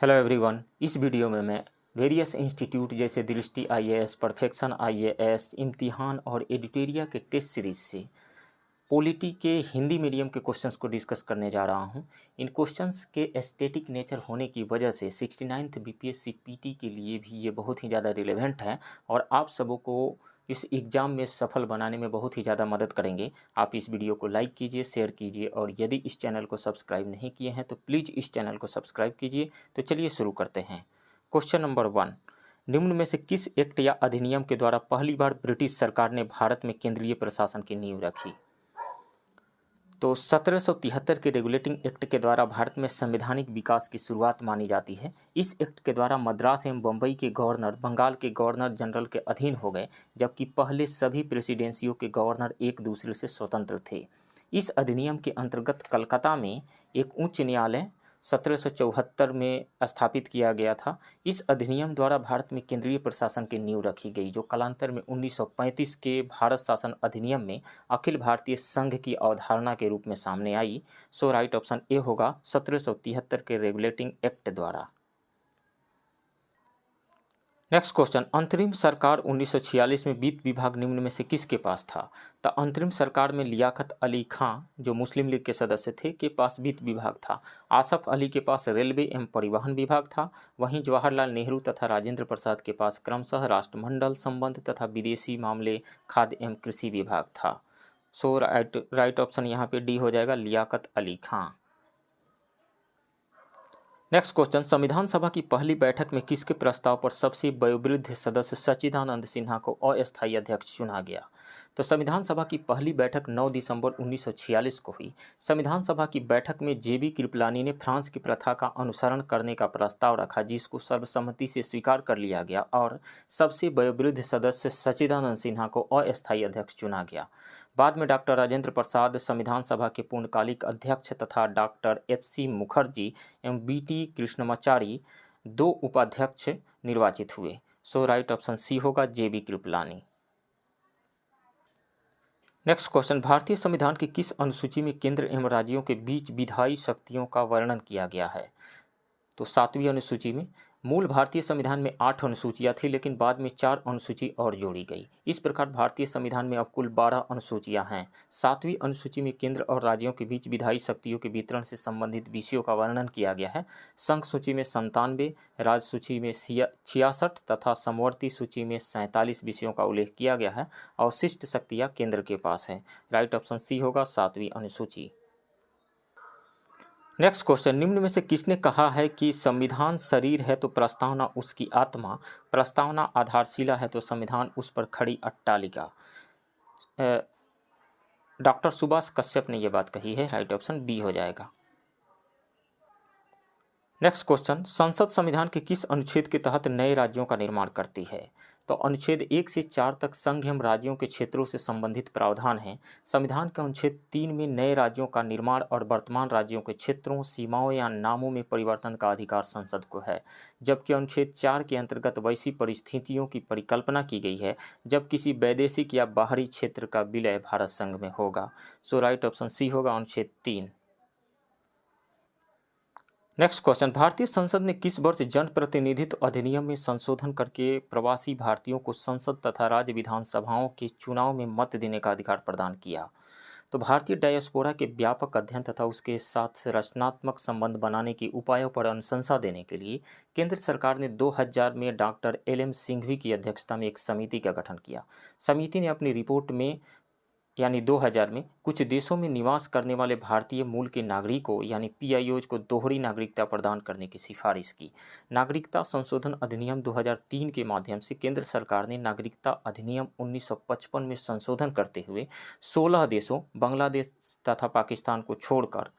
Hello everyone. इस video में मैं वेरियस इंस्टीट्यूट जैसे दृष्टि आईएएस, परफेक्शन आईएएस, इम्तिहान और एडिटेरिया के टेस्ट सीरीज से पॉलिटी के हिंदी मीडियम के क्वेश्चंस को डिस्कस करने जा रहा हूं। इन क्वेश्चंस के एस्थेटिक नेचर होने की वजह से 69th बीपीएससी पीटी के लिए भी ये बहुत ही ज़्यादा रिलेवेंट है और आप सबों को इस एग्ज़ाम में सफल बनाने में बहुत ही ज़्यादा मदद करेंगे। आप इस वीडियो को लाइक कीजिए, शेयर कीजिए और यदि इस चैनल को सब्सक्राइब नहीं किए हैं तो प्लीज़ इस चैनल को सब्सक्राइब कीजिए। तो चलिए शुरू करते हैं। क्वेश्चन नंबर 1, निम्न में से किस एक्ट या अधिनियम के द्वारा पहली बार ब्रिटिश सरकार ने भारत में केंद्रीय प्रशासन की नींव रखी? तो 1773 के रेगुलेटिंग एक्ट के द्वारा भारत में संवैधानिक विकास की शुरुआत मानी जाती है। इस एक्ट के द्वारा मद्रास एवं बम्बई के गवर्नर बंगाल के गवर्नर जनरल के अधीन हो गए, जबकि पहले सभी प्रेसिडेंसियों के गवर्नर एक दूसरे से स्वतंत्र थे। इस अधिनियम के अंतर्गत कलकत्ता में एक उच्च न्यायालय 1774 में स्थापित किया गया था। इस अधिनियम द्वारा भारत में केंद्रीय प्रशासन की नींव रखी गई, जो कालांतर में 1935 के भारत शासन अधिनियम में अखिल भारतीय संघ की अवधारणा के रूप में सामने आई। सो राइट ऑप्शन ए होगा 1773 के रेगुलेटिंग एक्ट द्वारा। नेक्स्ट क्वेश्चन, अंतरिम सरकार 1946 में वित्त विभाग निम्न में से किसके पास था? तो अंतरिम सरकार में लियाकत अली खां, जो मुस्लिम लीग के सदस्य थे, के पास वित्त विभाग था। आसफ अली के पास रेलवे एवं परिवहन विभाग था। वहीं जवाहरलाल नेहरू तथा राजेंद्र प्रसाद के पास क्रमशः राष्ट्रमंडल संबंध तथा विदेशी मामले, खाद्य एवं कृषि विभाग था। सो राइट ऑप्शन यहाँ पे डी हो जाएगा, लियाकत अली खां। नेक्स्ट क्वेश्चन, संविधान सभा की पहली बैठक में किसके प्रस्ताव पर सबसे वयोवृद्ध सदस्य सच्चिदानंद सिन्हा को अस्थायी अध्यक्ष चुना गया? तो संविधान सभा की पहली बैठक 9 दिसंबर 1946 को हुई। संविधान सभा की बैठक में जेबी कृपलानी ने फ्रांस की प्रथा का अनुसरण करने का प्रस्ताव रखा, जिसको सर्वसम्मति से स्वीकार कर लिया गया और सबसे वयोवृद्ध सदस्य सच्चिदानंद सिन्हा को अस्थायी अध्यक्ष चुना गया। बाद में डॉक्टर राजेंद्र प्रसाद संविधान सभा के पूर्णकालिक अध्यक्ष तथा डॉक्टर एच.सी. मुखर्जी एवं बी.टी. कृष्णमाचारी 2 उपाध्यक्ष निर्वाचित हुए। सो राइट ऑप्शन सी होगा, जेबी कृपलानी। नेक्स्ट क्वेश्चन, भारतीय संविधान की किस अनुसूची में केंद्र एवं राज्यों के बीच विधायी शक्तियों का वर्णन किया गया है? तो 7वीं अनुसूची में। मूल भारतीय संविधान में 8 अनुसूचियां थी, लेकिन बाद में 4 अनुसूची और जोड़ी गई। इस प्रकार भारतीय संविधान में अब कुल 12 अनुसूचियां हैं। 7वीं अनुसूची में केंद्र और राज्यों के बीच विधायी शक्तियों के वितरण से संबंधित विषयों का वर्णन किया गया है। संघ सूची में 97, राज्य सूची में 66 तथा समवर्ती सूची में 47 विषयों का उल्लेख किया गया है। अवशिष्ट शक्तियाँ केंद्र के पास है। राइट ऑप्शन सी होगा, 7वीं अनुसूची। नेक्स्ट क्वेश्चन, निम्न में से किसने कहा है कि संविधान शरीर है तो प्रस्तावना उसकी आत्मा, प्रस्तावना आधारशिला है तो संविधान उस पर खड़ी अट्टालिका? डॉक्टर सुभाष कश्यप ने यह बात कही है। राइट ऑप्शन बी हो जाएगा। नेक्स्ट क्वेश्चन, संसद संविधान के किस अनुच्छेद के तहत नए राज्यों का निर्माण करती है? तो अनुच्छेद 1 से 4 तक संघ एवं राज्यों के क्षेत्रों से संबंधित प्रावधान हैं। संविधान के अनुच्छेद 3 में नए राज्यों का निर्माण और वर्तमान राज्यों के क्षेत्रों, सीमाओं या नामों में परिवर्तन का अधिकार संसद को है, जबकि अनुच्छेद 4 के अंतर्गत वैसी परिस्थितियों की परिकल्पना की गई है जब किसी वैदेशिक या बाहरी क्षेत्र का विलय भारत संघ में होगा। सो राइट ऑप्शन सी होगा, अनुच्छेद 3। नेक्स्ट क्वेश्चन, भारतीय संसद ने किस वर्ष जनप्रतिनिधित्व अधिनियम में संशोधन करके प्रवासी भारतीयों को संसद तथा राज्य विधानसभाओं के चुनाव में मत देने का अधिकार प्रदान किया? तो भारतीय डायस्पोरा के व्यापक अध्ययन तथा उसके साथ रचनात्मक संबंध बनाने के उपायों पर अनुशंसा देने के लिए केंद्र सरकार ने 2000 में डॉक्टर एल.एम. सिंघवी की अध्यक्षता में एक समिति का गठन किया। समिति ने अपनी रिपोर्ट में यानी 2000 में कुछ देशों में निवास करने वाले भारतीय मूल के नागरिकों यानी पीआईओज को दोहरी नागरिकता प्रदान करने की सिफारिश की। नागरिकता संशोधन अधिनियम 2003 के माध्यम से केंद्र सरकार ने नागरिकता अधिनियम 1955 में संशोधन करते हुए 16 देशों बांग्लादेश तथा पाकिस्तान को छोड़कर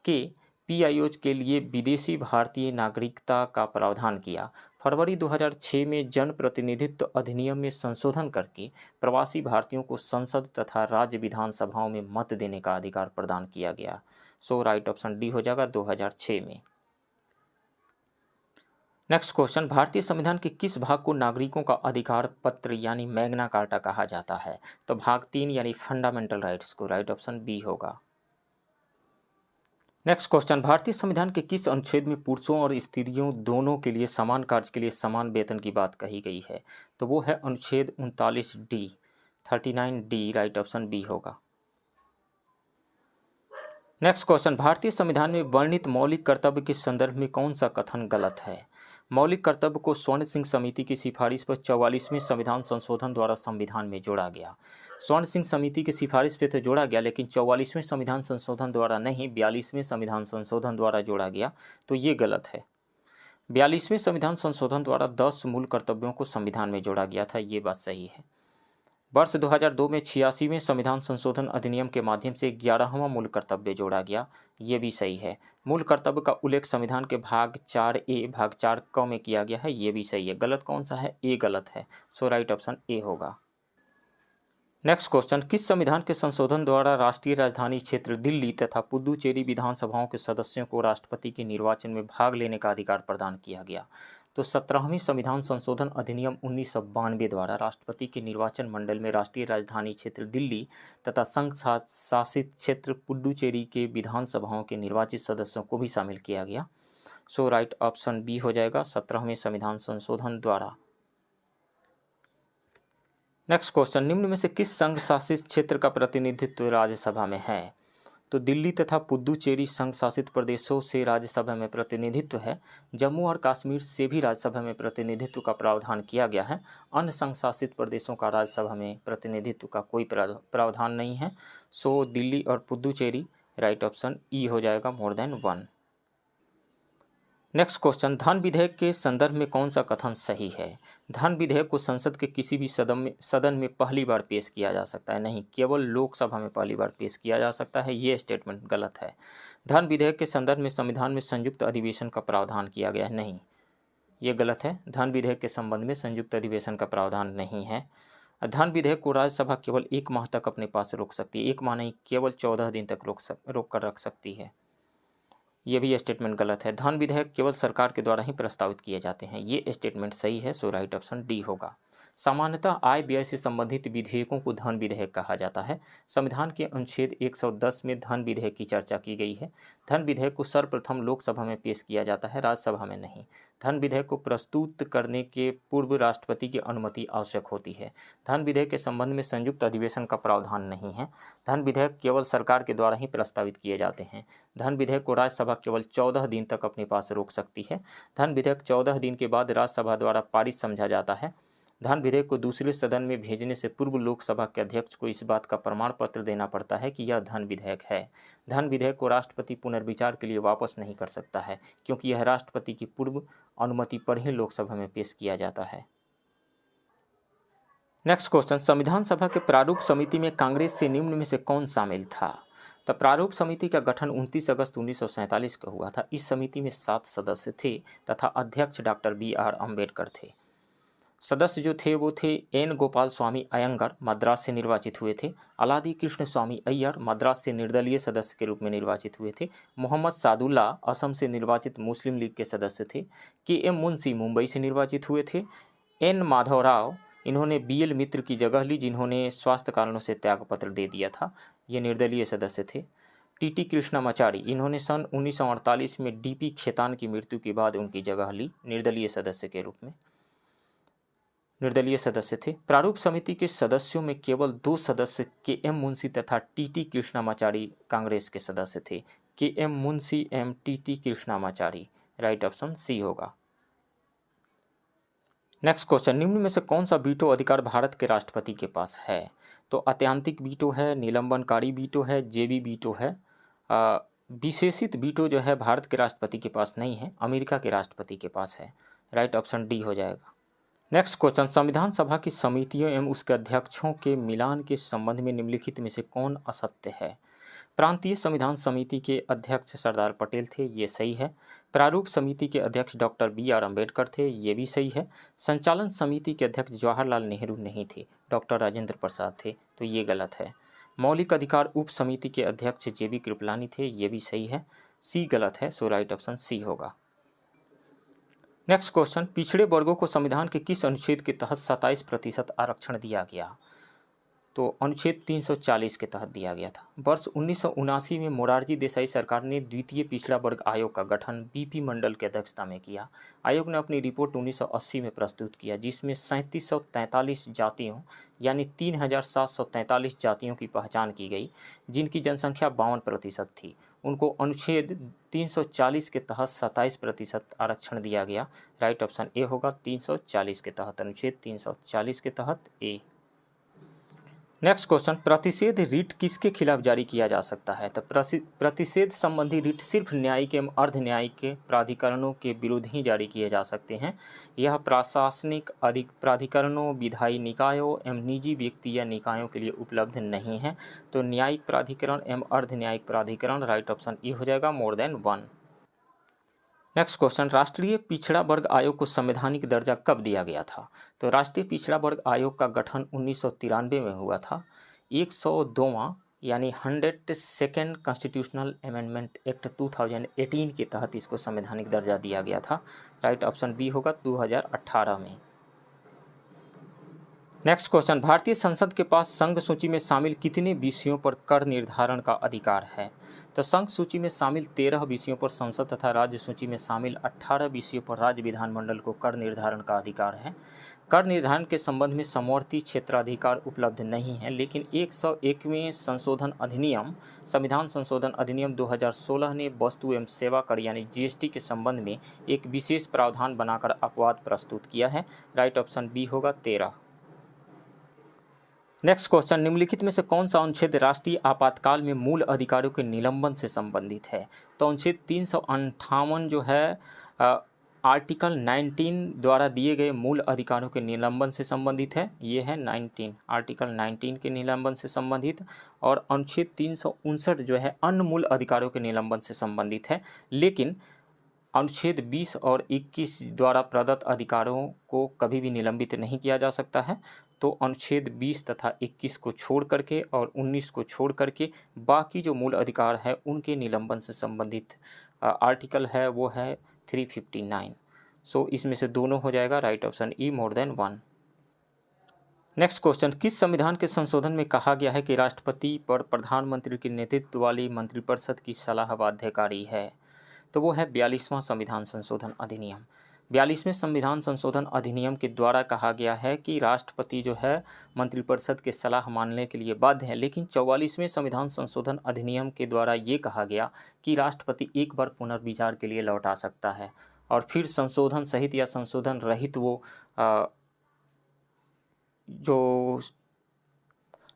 के पीआईओज के लिए विदेशी भारतीय नागरिकता का प्रावधान किया। फरवरी 2006 में जनप्रतिनिधित्व अधिनियम में संशोधन करके प्रवासी भारतीयों को संसद तथा राज्य विधानसभाओं में मत देने का अधिकार प्रदान किया गया। सो राइट ऑप्शन डी हो जाएगा, 2006 में। नेक्स्ट क्वेश्चन, भारतीय संविधान के किस भाग को नागरिकों का अधिकार पत्र यानी मैग्ना कार्टा कहा जाता है? तो भाग 3 यानी फंडामेंटल राइट्स को। राइट ऑप्शन बी होगा। नेक्स्ट क्वेश्चन, भारतीय संविधान के किस अनुच्छेद में पुरुषों और स्त्रियों दोनों के लिए समान कार्य के लिए समान वेतन की बात कही गई है? तो वो है अनुच्छेद 39D, 39D, right option B होगा। नेक्स्ट क्वेश्चन, भारतीय संविधान में वर्णित मौलिक कर्तव्य के संदर्भ में कौन सा कथन गलत है? मौलिक कर्तव्य को स्वर्ण सिंह समिति की सिफारिश पर 44वें संविधान संशोधन द्वारा संविधान में जोड़ा गया। स्वर्ण सिंह समिति की सिफारिश पे तो जोड़ा गया, लेकिन 44वें संविधान संशोधन द्वारा नहीं, 42वें संविधान संशोधन द्वारा जोड़ा गया, तो ये गलत है। 42वें संविधान संशोधन द्वारा 10 मूल कर्तव्यों को संविधान में जोड़ा गया था, ये बात सही है। वर्ष 2002 में 86वें संविधान संशोधन अधिनियम के माध्यम से 11वां मूल कर्तव्य जोड़ा गया, ये भी सही है। मूल कर्तव्य का उल्लेख संविधान के भाग 4A भाग 4 में किया गया है, ये भी सही है। गलत कौन सा है? ए गलत है, सो राइट ऑप्शन ए होगा। नेक्स्ट क्वेश्चन, किस संविधान के संशोधन द्वारा राष्ट्रीय राजधानी क्षेत्र दिल्ली तथा पुदुचेरी विधानसभाओं के सदस्यों को राष्ट्रपति के निर्वाचन में भाग लेने का अधिकार प्रदान किया गया? तो 17वीं संविधान संशोधन अधिनियम 1992 द्वारा राष्ट्रपति के निर्वाचन मंडल में राष्ट्रीय राजधानी क्षेत्र दिल्ली तथा संघ शासित क्षेत्र पुडुचेरी के विधानसभाओं के निर्वाचित सदस्यों को भी शामिल किया गया। सो राइट ऑप्शन बी हो जाएगा, 17वें संविधान संशोधन द्वारा। नेक्स्ट क्वेश्चन, निम्न में से किस संघ शासित क्षेत्र का प्रतिनिधित्व राज्यसभा में है? तो दिल्ली तथा पुदुचेरी संघ शासित प्रदेशों से राज्यसभा में प्रतिनिधित्व है। जम्मू और कश्मीर से भी राज्यसभा में प्रतिनिधित्व का प्रावधान किया गया है। अन्य संघ शासित प्रदेशों का राज्यसभा में प्रतिनिधित्व का कोई प्रावधान नहीं है। सो दिल्ली और पुदुचेरी, राइट ऑप्शन ई हो जाएगा, मोर देन 1। नेक्स्ट क्वेश्चन, धन विधेयक के संदर्भ में कौन सा कथन सही है? धन विधेयक को संसद के किसी भी सदन में पहली बार पेश किया जा सकता है, नहीं, केवल लोकसभा में पहली बार पेश किया जा सकता है, ये स्टेटमेंट गलत है। धन विधेयक के संदर्भ में संविधान में संयुक्त अधिवेशन का प्रावधान किया गया है, नहीं, ये गलत है। धन विधेयक के संबंध में संयुक्त अधिवेशन का प्रावधान नहीं है। धन विधेयक को राज्यसभा केवल 1 माह तक अपने पास रोक सकती है, 1 माह नहीं, केवल 14 दिन तक रोक कर रख सकती है, ये भी स्टेटमेंट गलत है। धन विधेयक केवल सरकार के द्वारा ही प्रस्तावित किए जाते हैं, ये स्टेटमेंट सही है। सो राइट ऑप्शन डी होगा। सामान्यतः आय व्यय से संबंधित विधेयकों को धन विधेयक कहा जाता है। संविधान के अनुच्छेद 110 में धन विधेयक की चर्चा की गई है। धन विधेयक को सर्वप्रथम लोकसभा में पेश किया जाता है, राज्यसभा में नहीं। धन विधेयक को प्रस्तुत करने के पूर्व राष्ट्रपति की अनुमति आवश्यक होती है। धन विधेयक के संबंध में संयुक्त अधिवेशन का प्रावधान नहीं है। धन विधेयक केवल सरकार के द्वारा ही प्रस्तावित किए जाते हैं। धन विधेयक को राज्यसभा केवल 14 दिन तक अपने पास रोक सकती है। धन विधेयक 14 दिन के बाद राज्यसभा द्वारा पारित समझा जाता है। धन विधेयक को दूसरे सदन में भेजने से पूर्व लोकसभा के अध्यक्ष को इस बात का प्रमाण पत्र देना पड़ता है कि यह धन विधेयक है। धन विधेयक को राष्ट्रपति पुनर्विचार के लिए वापस नहीं कर सकता है, क्योंकि यह राष्ट्रपति की पूर्व अनुमति पर ही लोकसभा में पेश किया जाता है। नेक्स्ट क्वेश्चन, संविधान सभा के प्रारूप समिति में कांग्रेस से निम्न में से कौन शामिल था? तो प्रारूप समिति का गठन 29 अगस्त 1947 को हुआ था। इस समिति में 7 सदस्य थे तथा अध्यक्ष डॉक्टर B.R. अम्बेडकर थे। सदस्य जो थे वो थे एन गोपाल स्वामी अयंगर, मद्रास से निर्वाचित हुए थे। अलादी कृष्ण स्वामी अय्यर, मद्रास से निर्दलीय सदस्य के रूप में निर्वाचित हुए थे। मोहम्मद सादुल्ला, असम से निर्वाचित मुस्लिम लीग के सदस्य थे। KM मुंशी, मुंबई से निर्वाचित हुए थे। N माधवराव, इन्होंने BL मित्र की जगह ली, जिन्होंने स्वास्थ्य कारणों से त्यागपत्र दे दिया था, ये निर्दलीय सदस्य थे। TT कृष्णामाचारी, इन्होंने सन 1948 में DP खेतान की मृत्यु के बाद उनकी जगह ली, निर्दलीय सदस्य के रूप में, निर्दलीय सदस्य थे। प्रारूप समिति के सदस्यों में केवल 2 सदस्य KM मुंशी तथा TT कृष्णामाचारी कांग्रेस के सदस्य थे। KM Munshi M TT Krishnamachari, right option c होगा। नेक्स्ट क्वेश्चन, निम्न में से कौन सा वीटो अधिकार भारत के राष्ट्रपति के पास है? तो अत्यांतिक वीटो है, निलंबनकारी वीटो है, जेबी वीटो है। विशेषित वीटो जो है भारत के राष्ट्रपति के पास नहीं है, अमेरिका के राष्ट्रपति के पास है, राइट ऑप्शन डी हो जाएगा। नेक्स्ट क्वेश्चन, संविधान सभा की समितियों एवं उसके अध्यक्षों के मिलान के संबंध में निम्नलिखित में से कौन असत्य है? प्रांतीय संविधान समिति के अध्यक्ष सरदार पटेल थे, ये सही है। प्रारूप समिति के अध्यक्ष डॉक्टर B.R. अम्बेडकर थे, ये भी सही है। संचालन समिति के अध्यक्ष जवाहरलाल नेहरू नहीं थे, डॉक्टर राजेंद्र प्रसाद थे, तो ये गलत है। मौलिक अधिकार उप समिति के अध्यक्ष JB कृपलानी थे, ये भी सही है। सी गलत है, सो राइट ऑप्शन सी होगा। नेक्स्ट क्वेश्चन, पिछड़े वर्गों को संविधान के किस अनुच्छेद के तहत 27% आरक्षण दिया गया? तो अनुच्छेद 340 के तहत दिया गया था। वर्ष 1979 में मोरारजी देसाई सरकार ने द्वितीय पिछड़ा वर्ग आयोग का गठन बीपी मंडल की अध्यक्षता में किया। आयोग ने अपनी रिपोर्ट 1980 में प्रस्तुत किया, जिसमें 3743 जातियों यानी 3743 जातियों की पहचान की गई, जिनकी जनसंख्या 52% थी। उनको अनुच्छेद 340 के तहत 27% आरक्षण दिया गया। राइट ऑप्शन ए होगा 340 के तहत, अनुच्छेद 340 के तहत ए। नेक्स्ट क्वेश्चन, प्रतिषेध रिट किसके खिलाफ जारी किया जा सकता है? तो प्रतिषेध संबंधी रिट सिर्फ न्यायिक एवं अर्ध न्यायिक के प्राधिकरणों के विरुद्ध ही जारी किए जा सकते हैं। यह प्रशासनिक अधिक प्राधिकरणों, विधायी निकायों एवं निजी व्यक्ति या निकायों के लिए उपलब्ध नहीं है। तो न्यायिक प्राधिकरण एवं अर्ध न्यायिक प्राधिकरण, राइट ऑप्शन ई हो जाएगा, more than one. Next question, राष्ट्रीय पिछड़ा वर्ग आयोग को संवैधानिक दर्जा कब दिया गया था? तो राष्ट्रीय पिछड़ा वर्ग आयोग का गठन 1993 में हुआ था। 102वां यानी 102nd कॉन्स्टिट्यूशनल अमेंडमेंट एक्ट 2018 के तहत इसको संवैधानिक दर्जा दिया गया था। राइट ऑप्शन बी होगा 2018 में। नेक्स्ट क्वेश्चन, भारतीय संसद के पास संघ सूची में शामिल कितने विषयों पर कर निर्धारण का अधिकार है? तो संघ सूची में शामिल 13 विषयों पर संसद तथा राज्य सूची में शामिल 18 विषयों पर राज्य विधानमंडल को कर निर्धारण का अधिकार है। कर निर्धारण के संबंध में समवर्ती क्षेत्राधिकार उपलब्ध नहीं है, लेकिन 101वें संशोधन अधिनियम, संविधान संशोधन अधिनियम 2016 ने वस्तु एवं सेवा कर यानी जीएसटी के संबंध में एक विशेष प्रावधान बनाकर अपवाद प्रस्तुत किया है। राइट ऑप्शन बी होगा 13। नेक्स्ट क्वेश्चन, निम्नलिखित में से कौन सा अनुच्छेद राष्ट्रीय आपातकाल में मूल अधिकारों के निलंबन से संबंधित है? तो अनुच्छेद 358 जो है आर्टिकल 19 द्वारा दिए गए मूल अधिकारों के निलंबन से संबंधित है। ये है 19, आर्टिकल 19 के निलंबन से संबंधित। और अनुच्छेद 359 जो है अन्य मूल अधिकारों के निलंबन से संबंधित है, लेकिन अनुच्छेद 20 और 21 द्वारा प्रदत्त अधिकारों को कभी भी निलंबित नहीं किया जा सकता है। तो अनुच्छेद 20 तथा 21 को छोड़ करके और 19 को छोड़ करके बाकी जो मूल अधिकार है उनके निलंबन से संबंधित आर्टिकल है वो है 359। सो इसमें से दोनों हो जाएगा, right option E, more than one. Next question, किस संविधान के संशोधन में कहा गया है कि राष्ट्रपति पर प्रधानमंत्री के नेतृत्व वाली मंत्रिपरिषद की सलाह बाध्यकारी है? तो वो है 42वां संविधान संशोधन अधिनियम। 42वें संविधान संशोधन अधिनियम के द्वारा कहा गया है कि राष्ट्रपति जो है मंत्रिपरिषद के सलाह मानने के लिए बाध्य है, लेकिन 44वें संविधान संशोधन अधिनियम के द्वारा ये कहा गया कि राष्ट्रपति एक बार पुनर्विचार के लिए लौटा सकता है और फिर संशोधन सहित या संशोधन रहित वो जो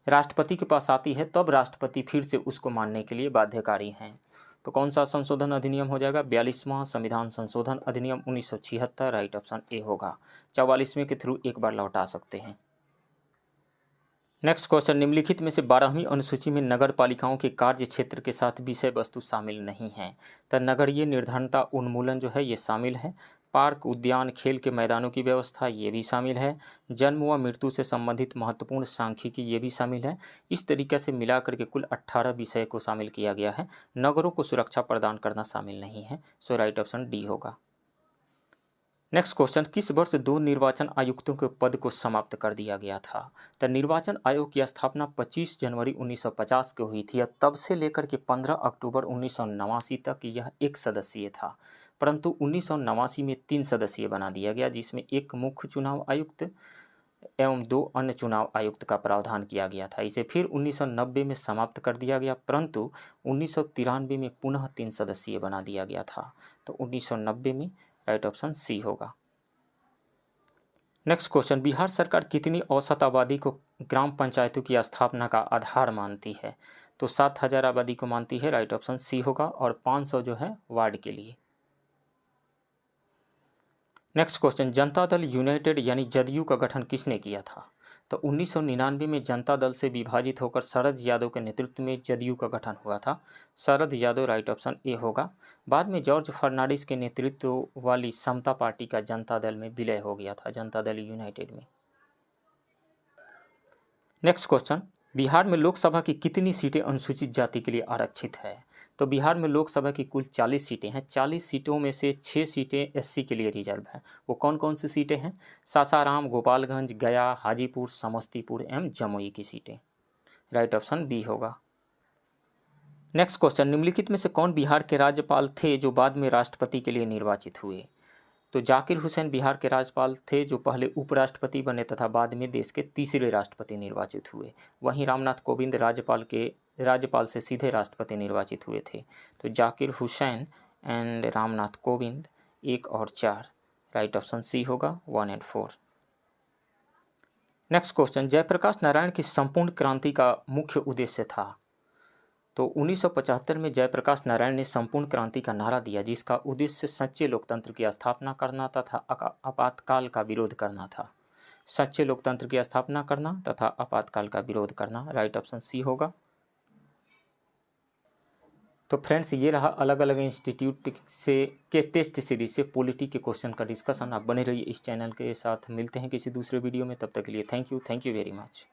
राष्ट्रपति के पास आती है तब राष्ट्रपति फिर से उसको मानने के लिए बाध्यकारी हैं। तो कौन सा संशोधन अधिनियम हो जाएगा? 42वां संविधान संशोधन अधिनियम 1976, राइट ऑप्शन ए होगा। 44वें के थ्रू एक बार लौटा सकते हैं। नेक्स्ट क्वेश्चन, निम्नलिखित में से 12वीं अनुसूची में नगर पालिकाओं के कार्य क्षेत्र के साथ विषय वस्तु शामिल नहीं है। तो नगरीय निर्धनता उन्मूलन जो है ये शामिल है। पार्क, उद्यान, खेल के मैदानों की व्यवस्था ये भी शामिल है। जन्म व मृत्यु से संबंधित महत्वपूर्ण सांख्यिकी ये भी शामिल है। इस तरीके से मिलाकर के कुल 18 विषय को शामिल किया गया है। नगरों को सुरक्षा प्रदान करना शामिल नहीं है। सो राइट ऑप्शन डी होगा। नेक्स्ट क्वेश्चन, किस वर्ष 2 निर्वाचन आयुक्तों के पद को समाप्त कर दिया गया था? तो निर्वाचन आयोग की स्थापना 25 जनवरी 1950 को हुई थी। तब से लेकर के 15 अक्टूबर 1989 तक यह एक सदस्यीय था, परंतु 1989 में 3 सदस्यीय बना दिया गया, जिसमें एक मुख्य चुनाव आयुक्त एवं 2 अन्य चुनाव आयुक्त का प्रावधान किया गया था। इसे फिर 1990 में समाप्त कर दिया गया, परंतु 1993 में पुनः 3 सदस्यीय बना दिया गया था। तो 1990 में, राइट ऑप्शन सी होगा। नेक्स्ट क्वेश्चन, बिहार सरकार कितनी औसत आबादी को ग्राम पंचायतों की स्थापना का आधार मानती है? तो 7000 आबादी को मानती है, राइट ऑप्शन सी होगा। और 500 जो है वार्ड के लिए। Next question, Janata Dal United यानी जदयू का गठन किसने किया था? तो 1999 में जनता दल से विभाजित होकर शरद यादव के नेतृत्व में जदयू का गठन हुआ था। Sharad Yadav, right option A होगा। बाद में जॉर्ज फर्नांडिस के नेतृत्व वाली समता पार्टी का जनता दल में विलय हो गया था, जनता दल यूनाइटेड में। नेक्स्ट क्वेश्चन, बिहार में लोकसभा की कितनी सीटें अनुसूचित जाति के लिए आरक्षित है? तो बिहार में लोकसभा की कुल 40 सीटें हैं। 40 सीटों में से 6 सीटें एससी के लिए रिजर्व हैं। वो कौन कौन सी सीटें हैं? सासाराम, गोपालगंज, गया, हाजीपुर, समस्तीपुर एवं जमुई की सीटें। राइट ऑप्शन बी होगा। नेक्स्ट क्वेश्चन, निम्नलिखित में से कौन बिहार के राज्यपाल थे जो बाद में राष्ट्रपति के लिए निर्वाचित हुए? तो जाकिर हुसैन बिहार के राज्यपाल थे जो पहले उपराष्ट्रपति बने तथा बाद में देश के तीसरे राष्ट्रपति निर्वाचित हुए। वहीं रामनाथ कोविंद राज्यपाल से सीधे राष्ट्रपति निर्वाचित हुए थे। तो जाकिर हुसैन एंड रामनाथ कोविंद 1 और 4, राइट ऑप्शन सी होगा 1 और 4। नेक्स्ट क्वेश्चन, जयप्रकाश नारायण की संपूर्ण क्रांति का मुख्य उद्देश्य था? तो 1975 में जयप्रकाश नारायण ने संपूर्ण क्रांति का नारा दिया जिसका उद्देश्य सच्चे लोकतंत्र की स्थापना करना तथा आपातकाल का विरोध करना था। सच्चे लोकतंत्र की स्थापना करना तथा आपातकाल का विरोध करना, राइट ऑप्शन सी होगा। तो फ्रेंड्स, ये रहा अलग अलग इंस्टीट्यूट के टेस्ट सीरीज से पॉलिटी के क्वेश्चन का डिस्कशन। आप बने रहिए इस चैनल के साथ। मिलते हैं किसी दूसरे वीडियो में, तब तक के लिए थैंक यू वेरी मच।